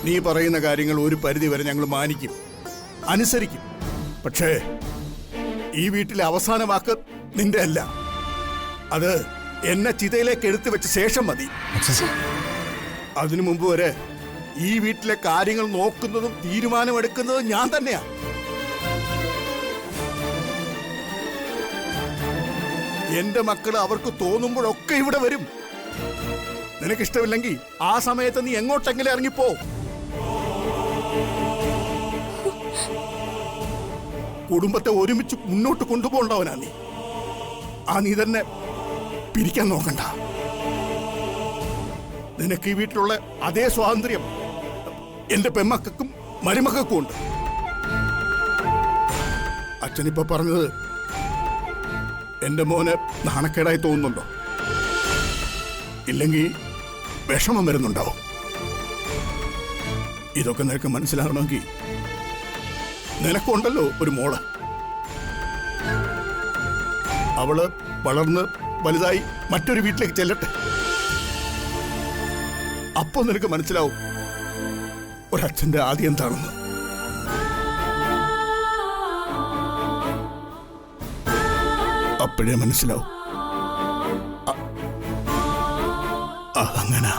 നീ പറയുന്ന കാര്യങ്ങൾ ഒരു പരിധി വരെ ഞങ്ങൾ മാനിക്കും, അനുസരിക്കും. പക്ഷേ ഈ വീട്ടിലെ അവസാന വാക്ക് നിന്റെ അല്ല. അത് എന്നെ ചിതയിലേക്ക് എടുത്തു വെച്ച ശേഷം മതി. അതിനു മുമ്പ് വരെ ഈ വീട്ടിലെ കാര്യങ്ങൾ നോക്കുന്നതും തീരുമാനമെടുക്കുന്നതും ഞാൻ തന്നെയാ. എന്റെ മക്കൾ അവർക്ക് തോന്നുമ്പോഴൊക്കെ ഇവിടെ വരും. നിനക്കിഷ്ടമില്ലെങ്കിൽ ആ സമയത്ത് നീ എങ്ങോട്ടെങ്കിലും ഇറങ്ങിപ്പോ. കുടുംബത്തെ ഒരുമിച്ച് മുന്നോട്ട് കൊണ്ടുപോകണ്ടവനാ നീ. നീ തന്നെ പിരിക്കാൻ നോക്കണ്ട. നിനക്ക് ഈ വീട്ടിലുള്ള അതേ സ്വാതന്ത്ര്യം എന്റെ പെമ്മക്കും മരുമക്കും ഉണ്ട്. അച്ഛനിപ്പോ പറഞ്ഞത് എന്റെ മോന് നാണക്കേടായി തോന്നുന്നുണ്ടോ? ഇല്ലെങ്കിൽ വിഷമം വരുന്നുണ്ടാവും. ഇതൊക്കെ നിനക്ക് മനസ്സിലാകണമെങ്കിൽ നിനക്കുണ്ടല്ലോ ഒരു മോള്. അവള് വളർന്ന് വലുതായി മറ്റൊരു വീട്ടിലേക്ക് ചെല്ലട്ടെ. അപ്പോ നിനക്ക് മനസ്സിലാവും ഒരച്ഛന്റെ ആദ്യം എന്താണെന്ന്. അപ്പോഴേ മനസ്സിലാവും. അങ്ങനെ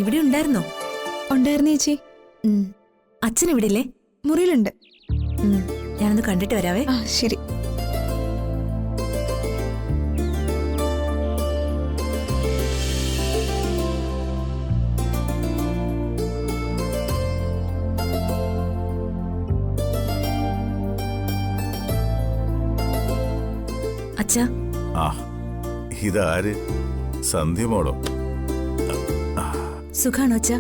ഇവിടെ ഉണ്ടായിരുന്നോ? ഉണ്ടായിരുന്നു ചേച്ചി. അച്ഛൻ ഇവിടെ ഇല്ലേ? മുറിയിലുണ്ട്. ഞാനൊന്ന് കണ്ടിട്ട് വരാവേ. ശരി. അച്ഛാ. ഇതാര്? സന്ധ്യമോളോ? സുഖാണോ അച്ഛാ?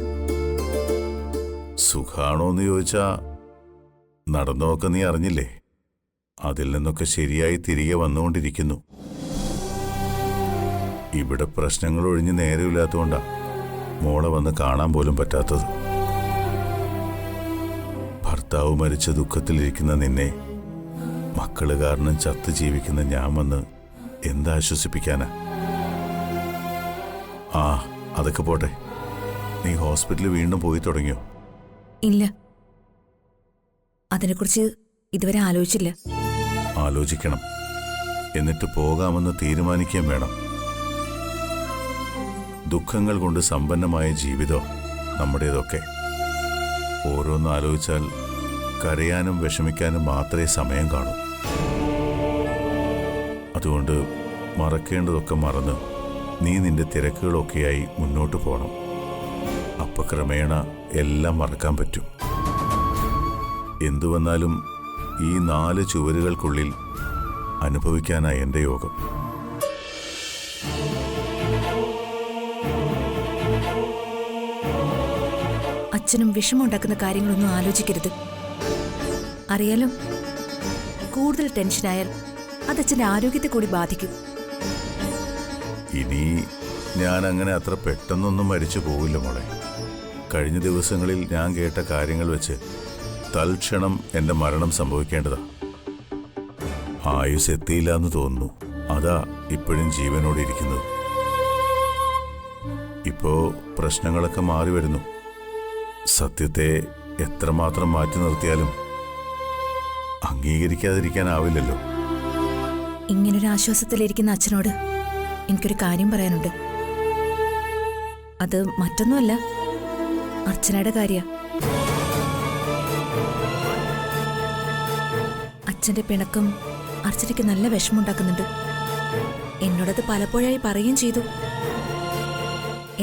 സുഖാണോന്ന് ചോദിച്ചാ നടന്നൊക്കെ നീ അറിഞ്ഞില്ലേ? അതിൽ നിന്നൊക്കെ ശരിയായി തിരികെ വന്നുകൊണ്ടിരിക്കുന്നു. ഇവിടെ പ്രശ്നങ്ങൾ ഒഴിഞ്ഞ് നേരമില്ലാത്തതുകൊണ്ടാ മോളെ വന്ന് കാണാൻ പോലും പറ്റാത്തത്. ഭർത്താവ് മരിച്ച ദുഃഖത്തിലിരിക്കുന്ന നിന്നെ മക്കള് കാരണം ചത്ത് ജീവിക്കുന്ന ഞാൻ വന്ന് എന്താശ്വസിപ്പിക്കാനാ? അതൊക്കെ പോട്ടെ. നീ ഹോസ്പിറ്റലിൽ വീണ്ടും പോയി തുടങ്ങിയോ? ഇല്ല, അതിനെക്കുറിച്ച് ഇതുവരെ ആലോചിച്ചില്ല. ആലോചിക്കണം. എന്നിട്ട് പോകാമെന്ന് തീരുമാനിക്കുകയും വേണം. ദുഃഖങ്ങൾ കൊണ്ട് സമ്പന്നമായ ജീവിതം നമ്മുടേതൊക്കെ. ഓരോന്ന് ആലോചിച്ചാൽ കരയാനും വിഷമിക്കാനും മാത്രമേ സമയം കാണൂ. അതുകൊണ്ട് മറക്കേണ്ടതൊക്കെ മറന്ന് നീ നിന്റെ തിരക്കുകളൊക്കെയായി മുന്നോട്ട് പോകണം. അപ്പൊ ക്രമേണ എല്ലാം മറക്കാൻ പറ്റും. എന്തു വന്നാലും ഈ 4 ചുവരുകൾക്കുള്ളിൽ അനുഭവിക്കാനായി എൻ്റെ യോഗം. അച്ഛനും വിഷമമുണ്ടാക്കുന്ന കാര്യങ്ങളൊന്നും ആലോചിക്കരുത്. അറിയാലോ, കൂടുതൽ ടെൻഷനായാൽ അത് അച്ഛൻ്റെ ആരോഗ്യത്തെ കൂടി ബാധിക്കും. ഇനി ഞാൻ അങ്ങനെ അത്ര പെട്ടെന്നൊന്നും മരിച്ചു പോവില്ല മോളെ. കഴിഞ്ഞ ദിവസങ്ങളിൽ ഞാൻ കേട്ട കാര്യങ്ങൾ വെച്ച് തൽക്ഷണം എൻ്റെ മരണം സംഭവിക്കേണ്ടതാ. ആയുസ് എത്തിയില്ല എന്ന് തോന്നുന്നു. അതാ ഇപ്പോഴും ജീവനോടെ ഇരിക്കുന്നത്. ഇപ്പോ പ്രശ്നങ്ങളൊക്കെ മാറി വരുന്നു. സത്യത്തെ എത്രമാത്രം മാറ്റി നിർത്തിയാലും അംഗീകരിക്കാതിരിക്കാനാവില്ലല്ലോ. ഇങ്ങനൊരു ആശ്വാസത്തിലിരിക്കുന്ന അച്ഛനോട് എനിക്കൊരു കാര്യം പറയാനുണ്ട്. അത് മറ്റൊന്നുമല്ല, അർച്ചനയുടെ കാര്യ. അച്ഛന്റെ പിണക്കം അർച്ചനയ്ക്ക് നല്ല വിഷമമുണ്ടാക്കുന്നുണ്ട്. എന്നോടത് പലപ്പോഴായി പറയുകയും ചെയ്തു.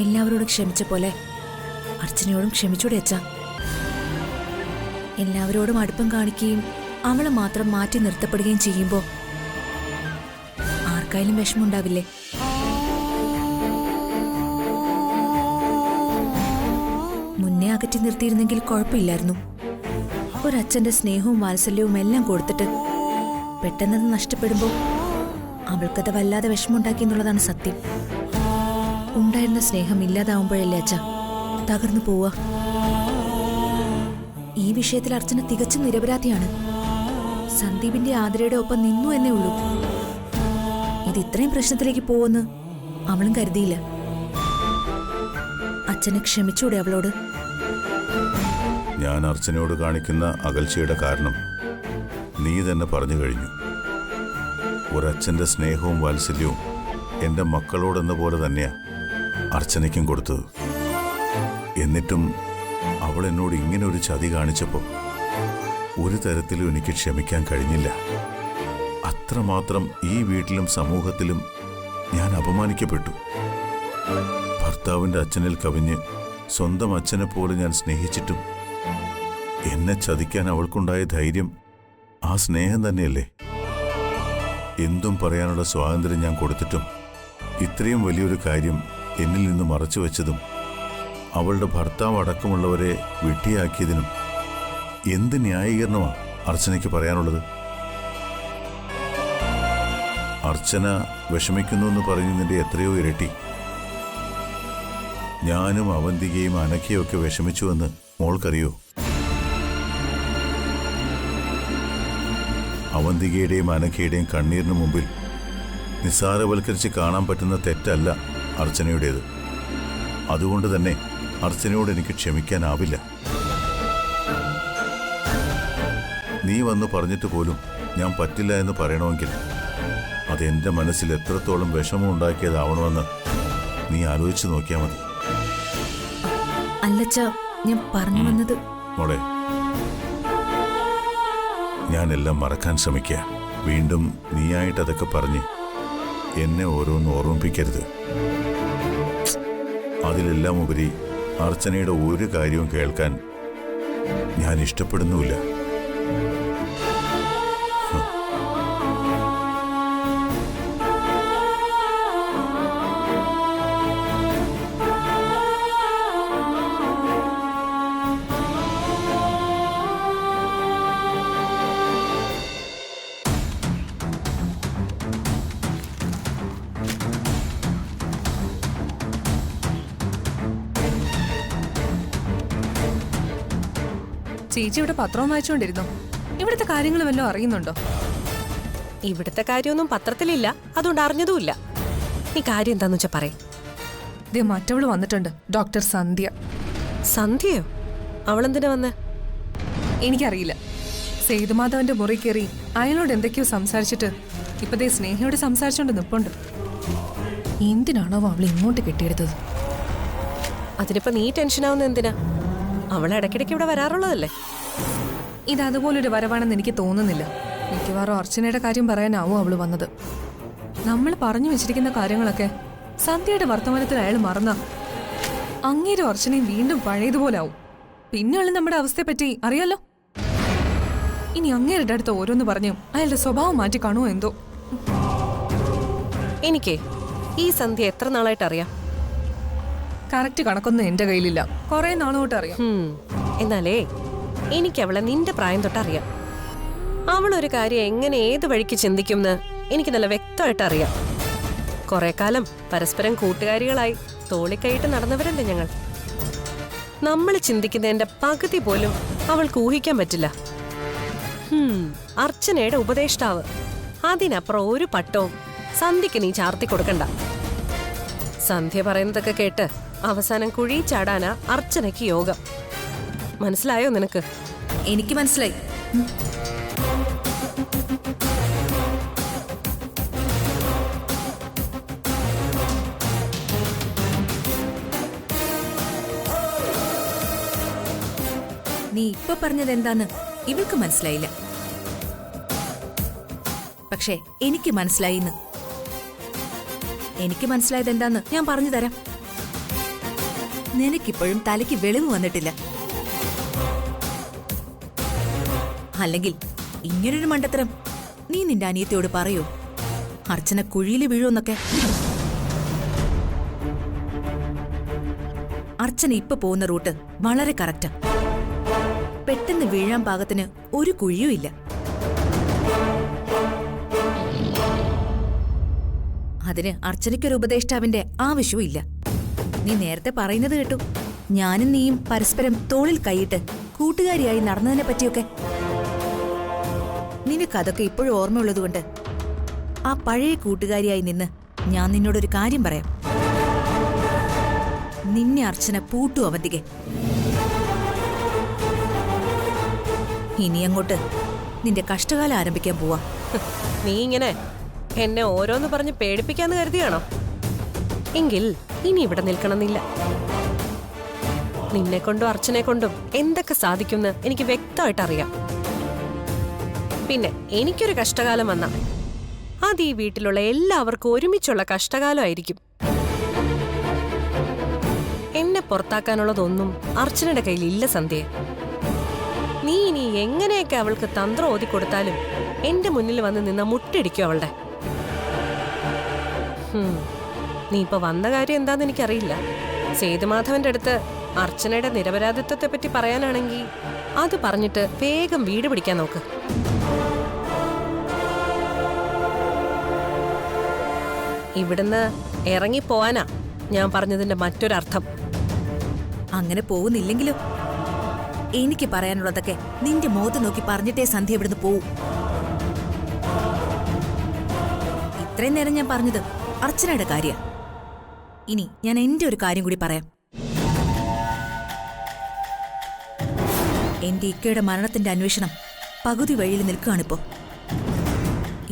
എല്ലാവരോടും ക്ഷമിച്ച പോലെ അർച്ചനയോടും ക്ഷമിച്ചൂടെ അച്ഛാ? എല്ലാവരോടും അടുപ്പം കാണിക്കുകയും അവളെ മാത്രം മാറ്റി നിർത്തപ്പെടുകയും ചെയ്യുമ്പോൾ ആർക്കായാലും വിഷമമുണ്ടാവില്ലേ? മുന്നേ അകറ്റി നിർത്തിയിരുന്നെങ്കിൽ കുഴപ്പമില്ലായിരുന്നു. ഒരച്ഛന്റെ സ്നേഹവും വാത്സല്യവും എല്ലാം കൊടുത്തിട്ട് പെട്ടെന്നത് നഷ്ടപ്പെടുമ്പോൾ അവൾക്കത് വല്ലാതെ വിഷമമുണ്ടാക്കി എന്നുള്ളതാണ് സത്യം. ഉണ്ടായിരുന്ന സ്നേഹം ഇല്ലാതാവുമ്പോഴല്ലേ അച്ഛ തകർന്നു പോവാ. ഈ വിഷയത്തിൽ അർച്ചന തികച്ചും നിരപരാധിയാണ്. സന്ദീപിന്റെ ആതിരയുടെ ഒപ്പം നിന്നു എന്നേ ഉള്ളൂ. ഇത് ഇത്രയും പ്രശ്നത്തിലേക്ക് പോവെന്ന് അവളും കരുതിയില്ല. അച്ഛനെ ക്ഷമിച്ചൂടെ അവളോട്? ഞാൻ അർച്ചനയോട് കാണിക്കുന്ന അകൽച്ചയുടെ കാരണം നീ തന്നെ പറഞ്ഞു കഴിഞ്ഞു. ഒരച്ഛൻ്റെ സ്നേഹവും വാത്സല്യവും എൻ്റെ മക്കളോടെന്ന പോലെ തന്നെയാ അർച്ചനയ്ക്കും കൊടുത്തത്. എന്നിട്ടും അവൾ എന്നോട് ഇങ്ങനെ ഒരു ചതി കാണിച്ചപ്പോൾ ഒരു തരത്തിലും എനിക്ക് ക്ഷമിക്കാൻ കഴിഞ്ഞില്ല. അത്രമാത്രം ഈ വീട്ടിലും സമൂഹത്തിലും ഞാൻ അപമാനിക്കപ്പെട്ടു. ഭർത്താവിൻ്റെ അച്ഛനിൽ കവിഞ്ഞ് സ്വന്തം അച്ഛനെ പോലെ ഞാൻ സ്നേഹിച്ചിട്ടും എന്നെ ചതിക്കാൻ അവൾക്കുണ്ടായ ധൈര്യം ആ സ്നേഹം തന്നെയല്ലേ? എന്തും പറയാനുള്ള സ്വാതന്ത്ര്യം ഞാൻ കൊടുത്തിട്ടും ഇത്രയും വലിയൊരു കാര്യം എന്നിൽ നിന്ന് മറച്ചു വെച്ചതും അവളുടെ ഭർത്താവ് അടക്കമുള്ളവരെ വിട്ടിയാക്കിയതിനും എന്ത് ന്യായീകരണമാണ് അർച്ചനയ്ക്ക് പറയാനുള്ളത്? അർച്ചന വിഷമിക്കുന്നു എന്ന് പറയുന്നതിൻ്റെ എത്രയോ ഇരട്ടി ഞാനും അവന്തികയും അനഘയും ഒക്കെ വിഷമിച്ചുവെന്ന് മോൾക്കറിയോ? അവന്തികയുടെയും അനഘയുടെയും കണ്ണീരിന് മുമ്പിൽ നിസ്സാരവൽക്കരിച്ച് കാണാൻ പറ്റുന്ന തെറ്റല്ല അർച്ചനയുടേത്. അതുകൊണ്ട് തന്നെ അർച്ചനയോട് എനിക്ക് ക്ഷമിക്കാനാവില്ല. നീ വന്ന് പറഞ്ഞിട്ട് പോലും ഞാൻ പറ്റില്ല എന്ന് പറയണമെങ്കിൽ അതെൻ്റെ മനസ്സിൽ എത്രത്തോളം വിഷമം ഉണ്ടാക്കിയതാവണമെന്ന് നീ ആലോചിച്ച് നോക്കിയാൽ മതി. അല്ലച്ച, ഞാൻ പറഞ്ഞു വന്നത് മോളെ, ഞാനെല്ലാം മറക്കാൻ ശ്രമിക്കുക. വീണ്ടും നീയായിട്ട് അതൊക്കെ പറഞ്ഞ് എന്നെ ഓരോന്ന് ഓർമ്മിപ്പിക്കരുത്. അതിലെല്ലാം ഉപരി അർച്ചനയുടെ ഒരു കാര്യവും കേൾക്കാൻ ഞാൻ ഇഷ്ടപ്പെടുന്നുമില്ല. ചേച്ചി ഇവിടെ പത്രവും വായിച്ചുകൊണ്ടിരുന്നു. ഇവിടുത്തെ കാര്യങ്ങൾ വല്ലതും അറിയുന്നുണ്ടോ? ഇവിടുത്തെ കാര്യമൊന്നും പത്രത്തിലില്ല, അതുകൊണ്ട് അറിഞ്ഞതുമില്ല. നീ കാര്യം എന്താന്ന് വെച്ചാ പറയേ. ദേ മറ്റവള് വന്നിട്ടുണ്ട്, ഡോക്ടർ സന്ധ്യ. സന്ധ്യയോ? അവളെന്തിനാ വന്നേ? എനിക്കറിയില്ല. സേതുമാധവന്റെ മുറി കയറി അയാളോട് എന്തൊക്കെയോ സംസാരിച്ചിട്ട് ഇപ്പതേ സ്നേഹയോട് സംസാരിച്ചോണ്ട് നിപ്പുണ്ട്. എന്തിനാണോ അവൾ ഇങ്ങോട്ട് കെട്ടിയെടുത്തത്? അതിനിപ്പോ നീ ടെൻഷനാവുന്ന എന്തിനാ? അവൾ ഇടയ്ക്കിടയ്ക്ക് ഇവിടെ വരാറുള്ളതല്ലേ. ഇത് അതുപോലൊരു വരവാണെന്ന് എനിക്ക് തോന്നുന്നില്ല. മിക്കവാറും അർച്ചനയുടെ കാര്യം പറയാനാവും അവള് വന്നത്. നമ്മൾ പറഞ്ഞു വെച്ചിരിക്കുന്ന കാര്യങ്ങളൊക്കെ സന്ധ്യയുടെ വർത്തമാനത്തിൽ അയാൾ മറന്ന അങ്ങേരും അർച്ചനയും വീണ്ടും പഴയതുപോലെ ആവും. പിന്നെയുള്ള നമ്മുടെ അവസ്ഥയെപ്പറ്റി അറിയാലോ. ഇനി അങ്ങേരുടെ അടുത്ത് ഓരോന്ന് പറഞ്ഞു അയാളുടെ സ്വഭാവം മാറ്റി കാണുമോ എന്തോ. എനിക്കേ ഈ സന്ധ്യ എത്ര നാളായിട്ട് അറിയാം? കറക്റ്റ് കണക്കൊന്നും എന്റെ കയ്യിലില്ല, കുറെ നാളോട്ട് അറിയാം. എന്നാലേ എനിക്ക് അവളെ നിന്റെ പ്രായം തൊട്ടറിയാം. അവളൊരു കാര്യം എങ്ങനെ ഏത് വഴിക്ക് ചിന്തിക്കുമെന്ന് എനിക്ക് നല്ല വ്യക്തമായിട്ട് അറിയാം. കുറെ കാലം പരസ്പരം കൂട്ടുകാരികളായി തോളിക്കൈയിട്ട് നടന്നവരല്ലേ ഞങ്ങൾ. നമ്മൾ ചിന്തിക്കുന്നതിന്റെ പകുതി പോലും അവൾക്ക് ഊഹിക്കാൻ പറ്റില്ല. അർച്ചനയുടെ ഉപദേഷ്ടാവ്, അതിനപ്പുറം ഒരു പട്ടവും സന്ധ്യക്ക് നീ ചാർത്തി കൊടുക്കണ്ട. സന്ധ്യ പറയുന്നതൊക്കെ കേട്ട് അവസാനം കുഴി ചാടാനാ അർച്ചനയ്ക്ക് യോഗം. മനസ്സിലായോ നിനക്ക്? എനിക്ക് മനസ്സിലായി. നീ ഇപ്പൊ പറഞ്ഞത് എന്താന്ന് ഇവൾക്ക് മനസ്സിലായില്ല. പക്ഷേ എനിക്ക് മനസ്സിലായിന്ന്. എനിക്ക് മനസ്സിലായത് എന്താന്ന് ഞാൻ പറഞ്ഞു തരാം. നിനക്കിപ്പോഴും തലയ്ക്ക് വെളിവ് വന്നിട്ടില്ല. അല്ലെങ്കിൽ ഇങ്ങനൊരു മണ്ടത്തരം നീ നിന്റെ അനിയത്തിയോട് പറയൂ? അർച്ചന കുഴിയിൽ വീഴുമെന്നൊക്കെ. അർച്ചന ഇപ്പൊ പോകുന്ന റൂട്ട് വളരെ കറക്റ്റാ. പെട്ടെന്ന് വീഴാൻ പാകത്തിന് ഒരു കുഴിയും ഇല്ല. അതിന് അർച്ചനയ്ക്കൊരു ഉപദേഷ്ടാവിന്റെ ആവശ്യവും ഇല്ല. നീ നേരത്തെ പറയുന്നത് കേട്ടു, ഞാനും നീയും പരസ്പരം തോളിൽ കൈയിട്ട് കൂട്ടുകാരിയായി നടന്നതിനെ പറ്റിയൊക്കെ. നിനക്കതൊക്കെ ഇപ്പോഴും ഓർമ്മയുള്ളതുകൊണ്ട് ആ പഴയ കൂട്ടുകാരിയായി നിന്ന് ഞാൻ നിന്നോടൊരു കാര്യം പറയാം. നിന്നെ അർച്ചന പൂട്ടു അവന്തികെ. ഇനി അങ്ങോട്ട് നിന്റെ കഷ്ടകാലം ആരംഭിക്കാൻ പോവാ. നീ ഇങ്ങനെ എന്നെ ഓരോന്ന് പറഞ്ഞ് പേടിപ്പിക്കാന്ന് കരുതിയാണോ? എങ്കിൽ ഇനി ഇവിടെ നിൽക്കണമെന്നില്ല. നിന്നെ കൊണ്ടും അർച്ചനെ കൊണ്ടും എന്തൊക്കെ സാധിക്കുമെന്ന് എനിക്ക് വ്യക്തമായിട്ട് അറിയാം. പിന്നെ എനിക്കൊരു കഷ്ടകാലം വന്ന അത് ഈ വീട്ടിലുള്ള എല്ലാവർക്കും ഒരുമിച്ചുള്ള കഷ്ടകാലമായിരിക്കും. എന്നെ പുറത്താക്കാനുള്ളതൊന്നും അർച്ചനയുടെ കയ്യിൽ ഇല്ല സന്ധ്യ. നീ ഇനി എങ്ങനെയൊക്കെ അവൾക്ക് തന്ത്രം ഓതിക്കൊടുത്താലും എന്റെ മുന്നിൽ വന്ന് നിന്ന മുട്ടിടിക്കും അവളുടെ. നീ ഇപ്പൊ വന്ന കാര്യം എന്താന്ന് എനിക്കറിയില്ല. സേതുമാധവന്റെ അടുത്ത് അർച്ചനയുടെ നിരപരാധിത്വത്തെ പറ്റി പറയാനാണെങ്കിൽ അത് പറഞ്ഞിട്ട് വേഗം വീട് പിടിക്കാൻ നോക്ക്. ഇവിടുന്ന് ഇറങ്ങിപ്പോവാനാ ഞാൻ പറഞ്ഞതിന്റെ മറ്റൊരർത്ഥം. അങ്ങനെ പോകുന്നില്ലെങ്കിലോ? എനിക്ക് പറയാനുള്ളതൊക്കെ നിന്റെ മുഖത്ത് നോക്കി പറഞ്ഞിട്ടേ സന്ധ്യ ഇവിടുന്ന് പോവൂ. ഇത്രയും നേരം ഞാൻ പറഞ്ഞത് അർച്ചനയുടെ കാര്യ. ഇനി ഞാൻ എന്റെ ഒരു കാര്യം കൂടി പറയാം. എന്റെ ഇക്കയുടെ മരണത്തിന്റെ അന്വേഷണം പകുതി വഴിയിൽ നിൽക്കുകയാണിപ്പോ.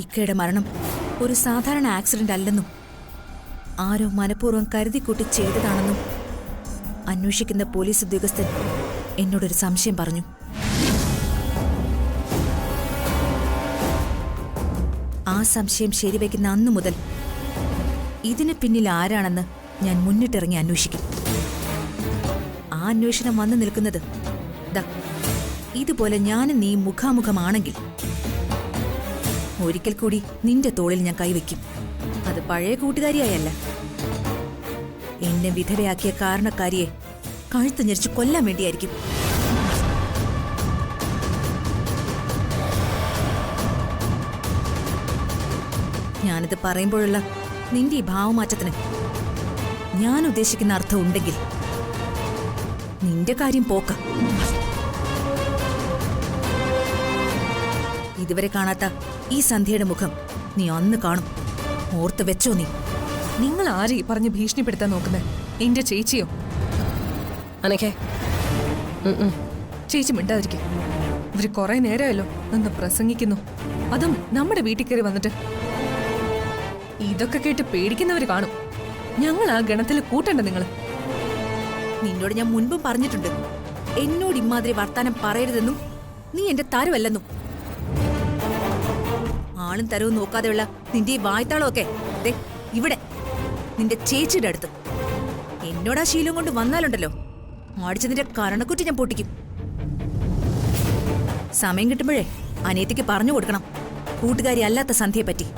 ഇക്കയുടെ മരണം ഒരു സാധാരണ ആക്സിഡന്റ് അല്ലെന്നും ആരോ മനഃപൂർവ്വം കരുതിക്കൂട്ടി ചെയ്തതാണെന്നും അന്വേഷിക്കുന്ന പോലീസ് ഉദ്യോഗസ്ഥൻ എന്നോടൊരു സംശയം പറഞ്ഞു. ആ സംശയം ശരിവയ്ക്കുന്ന അന്നു മുതൽ ഇതിന് പിന്നിൽ ആരാണെന്ന് ഞാൻ മുന്നിട്ടിറങ്ങി അന്വേഷിക്കും. ആ അന്വേഷണം വന്നു നിൽക്കുന്നത് ദാ ഇതുപോലെ ഞാനും നീ മുഖാമുഖമാണെങ്കിൽ ഒരിക്കൽ കൂടി നിന്റെ തോളിൽ ഞാൻ കൈവയ്ക്കും. അത് പഴയ കൂട്ടുകാരിയായല്ല, എന്നെ വിധവയാക്കിയ കാരണക്കാരിയെ കഴുത്ത് ഞെരിച്ച് കൊല്ലാൻ വേണ്ടിയായിരിക്കും. ഞാനിത് പറയുമ്പോഴുള്ള നിന്റെ ഈ ഭാവമാറ്റത്തിന് ഞാൻ ഉദ്ദേശിക്കുന്ന അർത്ഥം ഉണ്ടെങ്കിൽ നിന്റെ കാര്യം പോക്ക. ഇതുവരെ കാണാത്ത ഈ സന്ധ്യയുടെ മുഖം നീ അന്ന് കാണും. ഓർത്ത് വെച്ചോ നീ. നിങ്ങൾ ആരെ പറഞ്ഞ് ഭീഷണിപ്പെടുത്താൻ നോക്കുന്നത്? എന്റെ ചേച്ചിയോ? അനഘേ, ചേച്ചി മിണ്ടാതിരിക്കും. ഇവര് കുറെ നേരമല്ലോ നിന്ന് പ്രസംഗിക്കുന്നു, അതും നമ്മുടെ വീട്ടിൽ കയറി വന്നിട്ട്. ഇതൊക്കെ കേട്ട് പേടിക്കുന്നവര് കാണും. ഞങ്ങൾ ആ ഗണത്തിൽ കൂട്ടണ്ട നിങ്ങൾ. നിന്നോട് ഞാൻ മുൻപും പറഞ്ഞിട്ടുണ്ട്, എന്നോട് ഇമാതിരി വർത്താനം പറയരുതെന്നും നീ എന്റെ തരവല്ലെന്നും. ആളും തരവും നോക്കാതെയുള്ള നിന്റെ ഈ വായ്ത്താളമൊക്കെ ദേ ഇവിടെ നിന്റെ ചേച്ചിയുടെ അടുത്ത്. എന്നോടാ ശീലം കൊണ്ട് വന്നാലുണ്ടല്ലോ അടിച്ചതിന്റെ കരണക്കുറ്റി ഞാൻ പൊട്ടിക്കും. സമയം കിട്ടുമ്പോഴേ അനിയത്തിക്ക് പറഞ്ഞു കൊടുക്കണം കൂട്ടുകാരി അല്ലാത്ത സന്ധ്യയെ പറ്റി.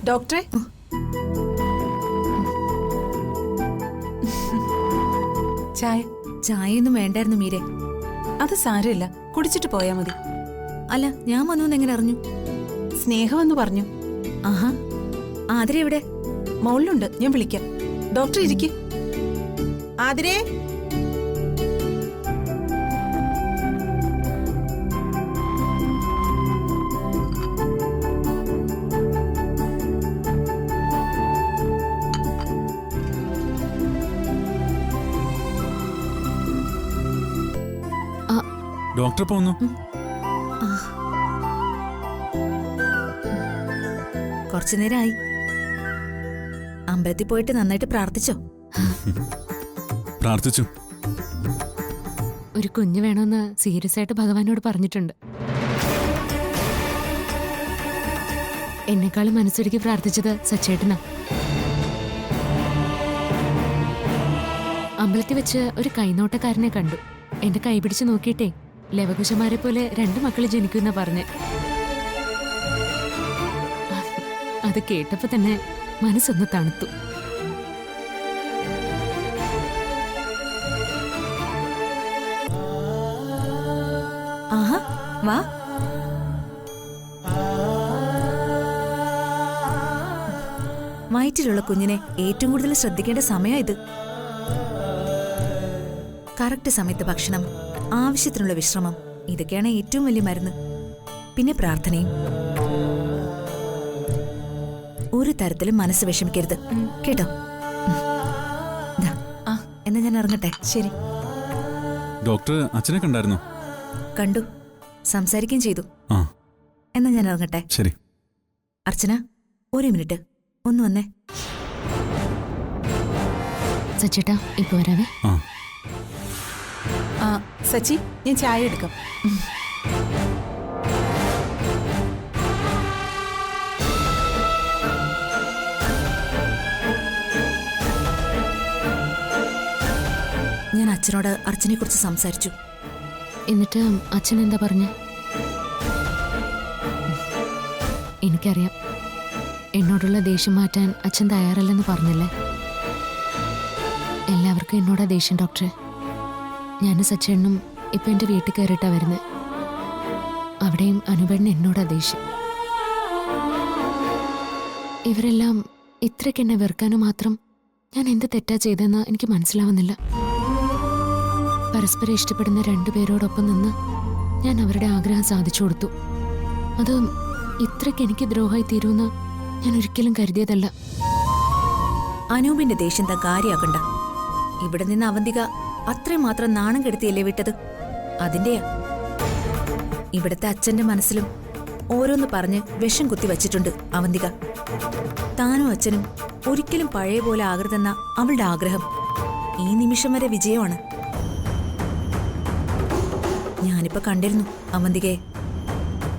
ഡോക്ടറെ, ചായ? ചായയൊന്നും വേണ്ടായിരുന്നു മീരെ. അത് സാരമില്ല, കുടിച്ചിട്ട് പോയാ മതി. അല്ല, ഞാൻ വന്നു എങ്ങനെ അറിഞ്ഞു? സ്നേഹമെന്ന് പറഞ്ഞു. ആഹാ, ആതിര എവിടെ? മോളിലുണ്ട്, ഞാൻ വിളിക്കാം. ഡോക്ടർ ഇരിക്ക്. ആതിരേ, ഡോക്ടർ പോന്നു. കുറച്ചു നേരമായി. അമ്പലത്തിൽ പോയിട്ട് നന്നായിട്ട് പ്രാർത്ഥിച്ചോ? പ്രാർത്ഥിച്ചു. ഒരു കുഞ്ഞ് വേണമെന്ന് സീരിയസ് ആയിട്ട് ഭഗവാനോട് പറഞ്ഞിട്ടുണ്ട്. എന്നെക്കാളും മനസ്സൊരുക്കി പ്രാർത്ഥിച്ചത് സച്ചേട്ടനാ. അമ്പലത്തിൽ വെച്ച് ഒരു കൈനോട്ടക്കാരനെ കണ്ടു. എന്റെ കൈ പിടിച്ച് നോക്കിയിട്ടേ ലവകുശമാരെ പോലെ 2 മക്കൾ ജനിക്കുന്ന പറഞ്ഞ്. അത് കേട്ടപ്പോ തന്നെ മനസ്സൊന്ന് തണുത്തു. ആഹാ, വാ. വയറ്റിലുള്ള കുഞ്ഞിനെ ഏറ്റവും കൂടുതൽ ശ്രദ്ധിക്കേണ്ട സമയം ഇത്. കറക്റ്റ് സമയത്ത് ഭക്ഷണം, ആവശ്യത്തിനുള്ള വിശ്രമം, ഇതൊക്കെയാണ് ഏറ്റവും വലിയ മരുന്ന്. പിന്നെ പ്രാർത്ഥനയും. ഒരു തരത്തിലും മനസ്സ് വിഷമിക്കരുത് കേട്ടോ. ദാ, എന്നാ ഞാൻ ഇറങ്ങട്ടെ. ശരി. ഡോക്ടർ അച്ഛനെ കണ്ടായിരുന്നോ? കണ്ടു, സംസാരിക്കുകയും ചെയ്തു. ആ എന്നാ ഞാൻ ഇറങ്ങട്ടെ. ശരി. അർച്ചന, 1 മിനിറ്റ് ഒന്ന് വന്നേ. സച്ചേട്ടാ ഇപ്പൊ വരാവേ. ആ ആ സച്ചി, ഞാൻ ചായ എടുക്കാം. ഞാൻ അച്ഛനോട് അർച്ചനെ കുറിച്ച് സംസാരിച്ചു. എന്നിട്ട് അച്ഛൻ എന്താ പറഞ്ഞ? എനിക്കറിയാം, എന്നോടുള്ള ദേഷ്യം മാറ്റാൻ അച്ഛൻ തയ്യാറല്ലെന്ന് പറഞ്ഞല്ലേ. എല്ലാവർക്കും എന്നോടാ ദേഷ്യം ഡോക്ടറെ. ഞാനും സച്ചേണ്ണും ഇപ്പൊ എന്റെ വീട്ടിൽ കയറിയിട്ടാ വരുന്നത്. അവിടെയും അനുപേണ്ണ എന്നോടാ ദേഷ്യം. ഇവരെല്ലാം ഇത്രയ്ക്ക് എന്നെ വെറുക്കാനും മാത്രം ഞാൻ എന്ത് തെറ്റാ ചെയ്തെന്ന് എനിക്ക് മനസ്സിലാവുന്നില്ല. പരസ്പരം ഇഷ്ടപ്പെടുന്ന 2 പേരോടൊപ്പം നിന്ന് ഞാൻ അവരുടെ ആഗ്രഹം സാധിച്ചു കൊടുത്തു. അത് ഇത്രയ്ക്ക് എനിക്ക് ദ്രോഹമായി തീരുമെന്ന് ഞാൻ ഒരിക്കലും കരുതിയതല്ല. അനൂപിന്റെ ദേഷ്യം താൻ കാര്യാക്കണ്ട. ഇവിടെ നിന്ന് അവന്തിക അത്രയും മാത്രം നാണം കെടുത്തിയല്ലേ വിട്ടത്? അതിന്റെയാ. ഇവിടത്തെ അച്ഛന്റെ മനസ്സിലും ഓരോന്ന് പറഞ്ഞ് വിഷം കുത്തി വച്ചിട്ടുണ്ട് അവന്തിക. താനും അച്ഛനും ഒരിക്കലും പഴയ പോലെ ആകരുതെന്ന അവളുടെ ആഗ്രഹം ഈ നിമിഷം വരെ വിജയമാണ്. ഞാനിപ്പോ കണ്ടിരുന്നു അവന്തികയെ.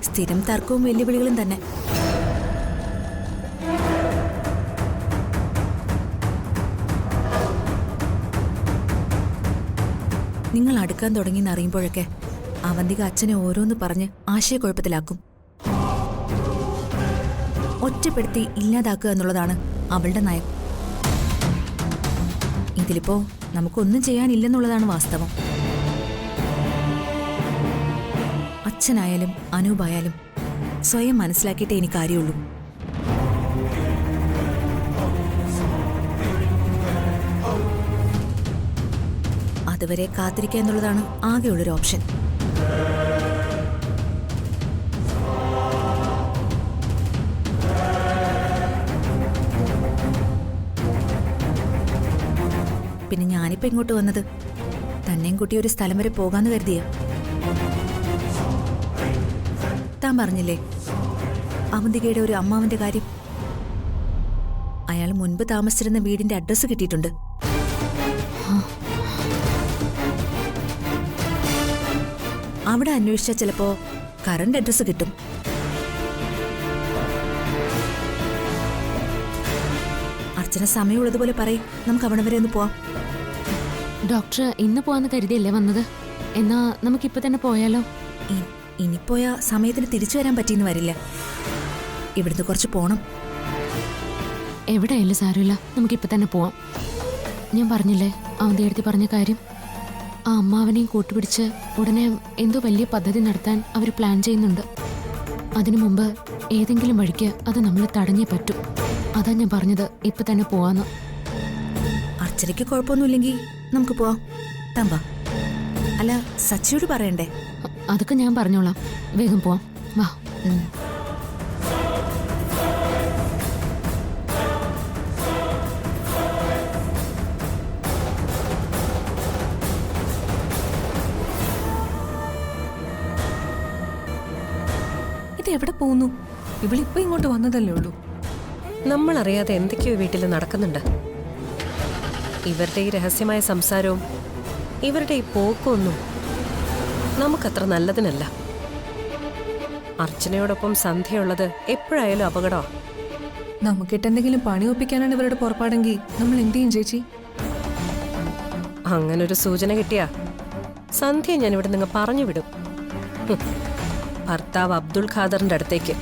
സ്ഥിരം തർക്കവും വെല്ലുവിളികളും തന്നെ. നിങ്ങൾ അടുക്കാൻ തുടങ്ങിയെന്നറിയുമ്പോഴൊക്കെ അവന്തിക അച്ഛനെ ഓരോന്ന് പറഞ്ഞ് ആശയക്കുഴപ്പത്തിലാക്കും. ഒറ്റപ്പെടുത്തി ഇല്ലാതാക്കുക എന്നുള്ളതാണ് അവളുടെ നയം. ഇതിലിപ്പോ നമുക്കൊന്നും ചെയ്യാനില്ലെന്നുള്ളതാണ് വാസ്തവം. അച്ഛനായാലും അനൂപായാലും സ്വയം മനസ്സിലാക്കിയിട്ടേ എനിക്ക് കാര്യമുള്ളൂ. അതുവരെ കാത്തിരിക്കുക എന്നുള്ളതാണ് ആകെയുള്ളൊരു ഓപ്ഷൻ. പിന്നെ ഞാനിപ്പോ ഇങ്ങോട്ട് വന്നത് തന്നെയും കുട്ടി ഒരു സ്ഥലം വരെ പോകാന്ന് കരുതിയ. താൻ പറഞ്ഞില്ലേ അവന്തികയുടെ ഒരു അമ്മാവന്റെ കാര്യം? അയാൾ മുൻപ് താമസിച്ചിരുന്ന വീടിന്റെ അഡ്രസ്സ് കിട്ടിയിട്ടുണ്ട്. അവിടെ അന്വേഷിച്ചാൽ ചിലപ്പോ കറണ്ട് അഡ്രസ്സ് കിട്ടും. അർച്ചന സമയമുള്ളതുപോലെ പറയും, നമുക്ക് അവിടെ വരെ ഒന്ന് പോവാം. ഡോക്ടർ ഇന്ന് പോവാന്ന് കരുതിയല്ലേ വന്നത്? എന്നാ നമുക്കിപ്പോ തന്നെ പോയാലോ? ഇനിപ്പോയാ സമയത്തിന് തിരിച്ചു വരാൻ പറ്റിയെന്ന് വരില്ല. ഇവിടുന്ന് കുറച്ച് പോണം. എവിടെയായാലും സാരമില്ല, നമുക്കിപ്പോ തന്നെ പോവാം. ഞാൻ പറഞ്ഞില്ലേ അവന്തിയെടുത്ത് പറഞ്ഞ കാര്യം? ആ അമ്മാവനെയും കൂട്ടുപിടിച്ച് ഉടനെ എന്തോ വലിയ പദ്ധതി നടത്താൻ അവർ പ്ലാൻ ചെയ്യുന്നുണ്ട്. അതിനു മുമ്പ് ഏതെങ്കിലും വഴിക്ക് അത് നമ്മൾ തടഞ്ഞേ പറ്റൂ. അതാ ഞാൻ പറഞ്ഞത് ഇപ്പൊ തന്നെ പോവാന്ന്. അർച്ചനയ്ക്ക് കുഴപ്പമൊന്നുമില്ലെങ്കിൽ നമുക്ക് പോവാം. തമ്പാ അല്ല, സച്ചിയോട് പറയണ്ടേ? അതൊക്കെ ഞാൻ പറഞ്ഞോളാം. വേഗം പോവാം, വാ. ഇത് എവിടെ പോകുന്നു? ഇവളിപ്പോ ഇങ്ങോട്ട് വന്നതല്ലേ ഉള്ളൂ. നമ്മൾ അറിയാതെ എന്തൊക്കെയോ വീട്ടിൽ നടക്കുന്നുണ്ട്. ഇവരുടെ ഈ രഹസ്യമായ സംസാരവും ഇവരുടെ ഈ പോക്കൊന്നും നമുക്കത്ര നല്ലതിനല്ല. അർച്ചനയോടൊപ്പം സന്ധ്യയുള്ളത് എപ്പോഴായാലും അപകടമാണ്. നമുക്കിട്ടെന്തെങ്കിലും പണി ഒപ്പിക്കാനാണ് ഇവരുടെ പുറപ്പാടെങ്കിൽ നമ്മൾ എന്ത് ചെയ്യും ചേച്ചി? അങ്ങനൊരു സൂചന കിട്ടിയാ സന്ധ്യ ഞാൻ ഇവിടെ നിങ്ങൾ പറഞ്ഞു വിടും. ഭർത്താവ് അബ്ദുൾ ഖാദറിന്റെ അടുത്തേക്ക്.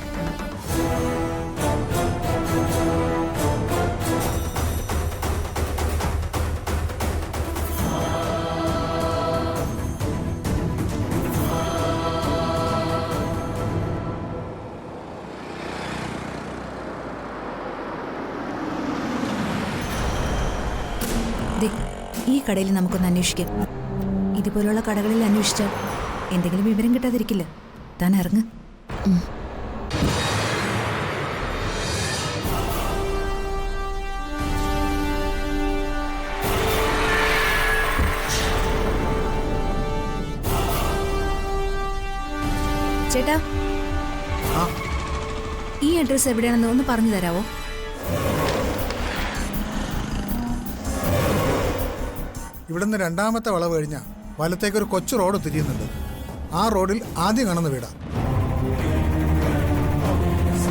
ദേ, ഈ കടയിൽ നമുക്കൊന്ന് അന്വേഷിക്കാം. ഇതുപോലുള്ള കടകളിൽ അന്വേഷിച്ചാൽ എന്തെങ്കിലും വിവരം കിട്ടാതിരിക്കില്ല. താൻ ഇറങ്ങ്. ചേട്ടാ, ഈ അഡ്രസ് എവിടെയാണെന്ന് ഒന്ന് പറഞ്ഞു തരാവോ? ഇവിടുന്ന് രണ്ടാമത്തെ വളവ് കഴിഞ്ഞാൽ വലത്തേക്കൊരു കൊച്ചു റോഡ് തിരിയുന്നുണ്ട്. ആ റോഡിൽ ആദ്യം കാണുന്ന വീടാ.